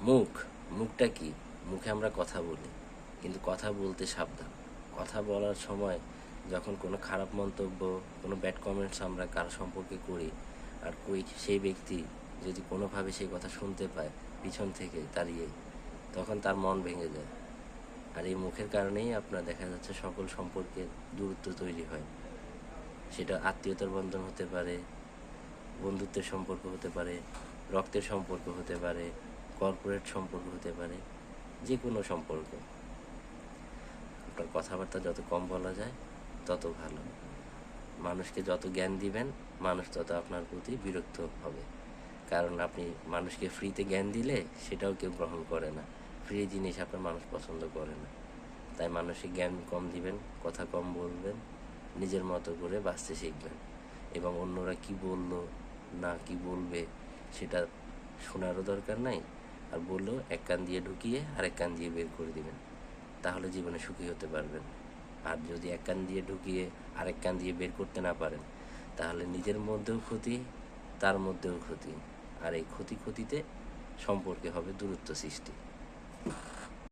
মুখ, মুখটা কি? মুখে আমরা কথা বলি, কিন্তু কথা বলতে সাবধান। কথা বলার সময় যখন কোনো খারাপ মন্তব্য, কোনো ব্যাড কমেন্টস আমরা কারো সম্পর্কে করি, আর সেই ব্যক্তি যদি কোনোভাবে সেই কথা শুনতে পায় পিছন থেকে দাঁড়িয়ে, তখন তার মন ভেঙে যায়। আর এই মুখের কারণেই আপনার দেখা যাচ্ছে সকল সম্পর্কে দূরত্ব তৈরি হয়। সেটা আত্মীয়তার বন্ধন হতে পারে, বন্ধুত্বের সম্পর্ক হতে পারে, রক্তের সম্পর্ক হতে পারে, কর্পোরেট সম্পর্ক হতে পারে, যে কোনো সম্পর্ক। আপনার কথাবার্তা যত কম বলা যায় তত ভালো। মানুষকে যত জ্ঞান দিবেন, মানুষ তত আপনার প্রতি বিরক্ত হবে। কারণ আপনি মানুষকে ফ্রিতে জ্ঞান দিলে সেটাও কেউ গ্রহণ করে না। ফ্রি জিনিস আপনার মানুষ পছন্দ করে না। তাই মানুষকে জ্ঞান কম দিবেন, কথা কম বলবেন, নিজের মতো করে বাঁচতে শিখবেন, এবং অন্যরা কি বললো না কি বলবে সেটা শোনারও দরকার নাই। আর বললেও এক কান দিয়ে ঢুকিয়ে আরেক কান দিয়ে বের করে দিবেন, তাহলে জীবনে সুখী হতে পারবেন। আর যদি এক কান দিয়ে ঢুকিয়ে আরেক কান দিয়ে বের করতে না পারেন, তাহলে নিজের মধ্যেও ক্ষতি, তার মধ্যেও ক্ষতি, আর এই ক্ষতিতে সম্পর্কে হবে দূরত্ব সৃষ্টি।